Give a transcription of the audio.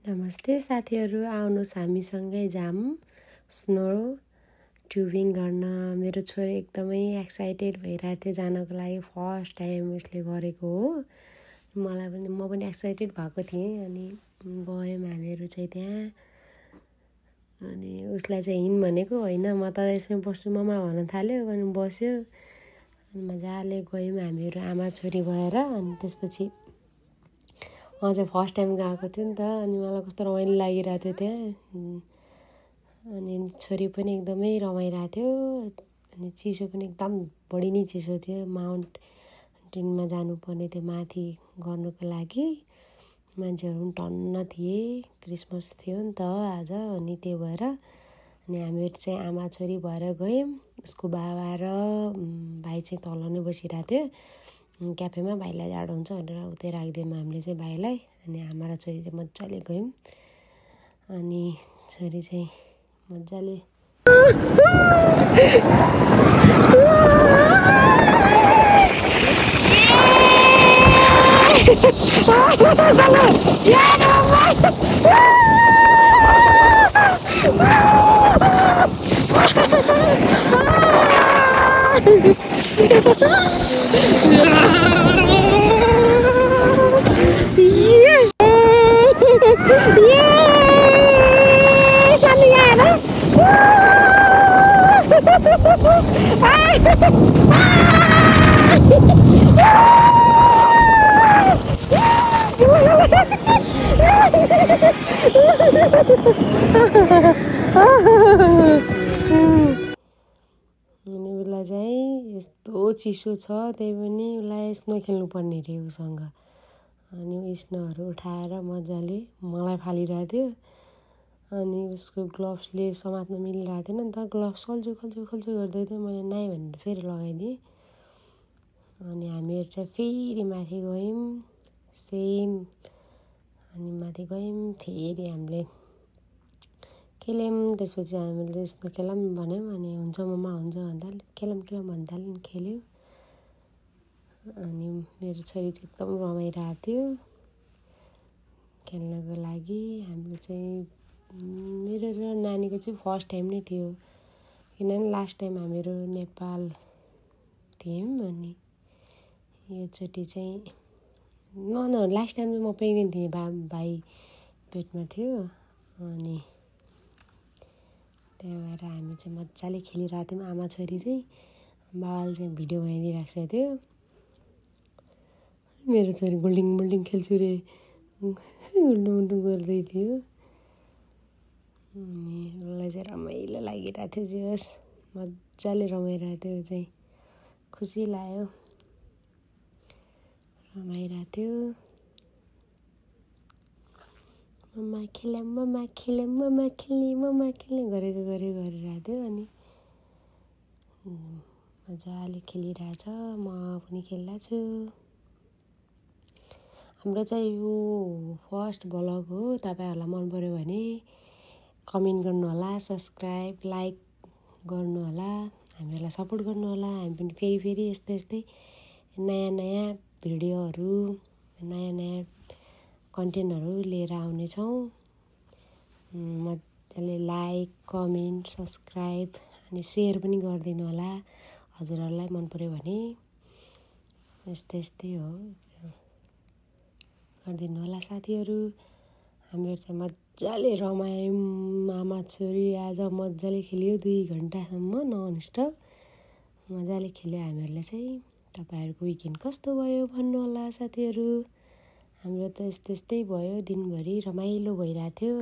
नमस्ते साथीहरू, आउनुहोस् हामीसँगै जाऊँ स्नो ट्युबिङ गर्न। मेरो छोरी एकदमै एक्साइटेड भइरहेको थियो जानको लागि। फर्स्ट टाइम उसले गरेको हो। म पनि एक्साइटेड भएको थिएँ। अनि गयौँ हामीहरू चाहिँ त्यहाँ। अनि उसलाई चाहिँ हिँड भनेको होइन, म त यसमै बस्छु ममा भन्न थाल्यो। अनि बस्यो। अनि मजाले गयौँ हामीहरू आमा छोरी भएर। अनि त्यसपछि म चाहिँ फर्स्ट टाइम गएको थियो नि त। अनि मलाई कस्तो रमाइलो लागिरहेको थियो त्यहाँ। अनि छोरी पनि एकदमै रमाइरहेको थियो। अनि चिसो पनि एकदम बढी नै चिसो थियो। माउन्टेनमा जानुपर्ने थियो माथि गर्नुको लागि। मान्छेहरू पनि टन्न थिए। क्रिसमस थियो नि त आज। अनि त्यही भएर अनि हामीहरू चाहिँ आमा छोरी भएर गयौँ। उसको बाबा र भाइ चाहिँ तल नै बसिरहेको थियो क्याफेमा। भाइलाई जाडो हुन्छ भनेर उतै राखिदियौँ हामीले चाहिँ भाइलाई। अनि आमा र छोरी चाहिँ मजाले गयौँ। अनि छोरी चाहिँ मजाले अनि उसलाई चाहिँ यस्तो चिसो छ त्यही पनि उसलाई स्नो खेल्नु पर्ने रे उसँग। अनि स्नोहरू उठाएर मजाले मलाई फालिरहेको थियो। अनि उसको ग्लोभ्सले समात्न मिलिरहेको थिएन नि त। ग्लोभ्स खल्छु गर्दै थियो। मैले नाइ भनेर फेरि लगाइदिएँ। अनि हामीहरू चाहिँ फेरि माथि गयौँ सेम। अनि माथि गयौँ फेरि हामीले खेल्यौँ। त्यसपछि हामीले यस्तो खेलौँ भन्यौँ। अनि हुन्छ मम्मा हुन्छ भन्दा खेलौँ भन्दा नि खेल्यौँ। अनि मेरो छोरी चाहिँ एकदम रमाइरहेको थियो खेल्नको लागि। हाम्रो चाहिँ मेरो र नानीको चाहिँ फर्स्ट टाइम नै थियो। किनभने लास्ट टाइम हामीहरू नेपाल थियौँ। अनि योचोटि चाहिँ लास्ट टाइम चाहिँ म प्रेग्नेन्ट थिएँ। भाइ पेटमा थियो। अनि त्यही भएर हामी चाहिँ मजाले खेलिरहेको थियौँ आमा छोरी चाहिँ। बाबाले चाहिँ भिडियो बनाइदिइराखेको थियो। मेरो छोरी गुल्डिङ खेल्छु रे गुल्डुङ गर्दै थियो। अनि उसलाई चाहिँ रमाइलो लागिरहेको थियो। जे होस् मजाले रमाइरहेको थियो। चाहिँ खुसी लाग्यो रमाइरहेको थियो। मम्मा खेल्ने गरिरहेको थियो। अनि मजाले खेलिरहेछ। म पनि खेल्दा छु। हाम्रो चाहिँ यो फर्स्ट भ्लग हो। तपाईँहरूलाई मन पर्यो भने कमेन्ट गर्नु होला, सब्सक्राइब लाइक गर्नु होला, हामीहरूलाई सपोर्ट गर्नु होला। हामी पनि फेरि यस्तै नयाँ भिडियोहरू नयाँ कन्टेन्टहरू लिएर आउनेछौँ। मजाले लाइक कमेन्ट सब्सक्राइब अनि सेयर पनि गरिदिनु होला हजुरहरूलाई मन पर्यो भने। यस्तै हो गरिदिनु होला साथीहरू। हामीहरू चाहिँ मजाले रमायौँ आमा छोरी। आज मजाले खेल्यो 2 घन्टासम्म ननस्टप मजाले खेल्यो हामीहरूले चाहिँ। तपाईँहरूको विकेन्ड कस्तो भयो भन्नु होला साथीहरू। हाम्रो त यस्तै भयो दिनभरि रमाइलो भइरहेको थियो।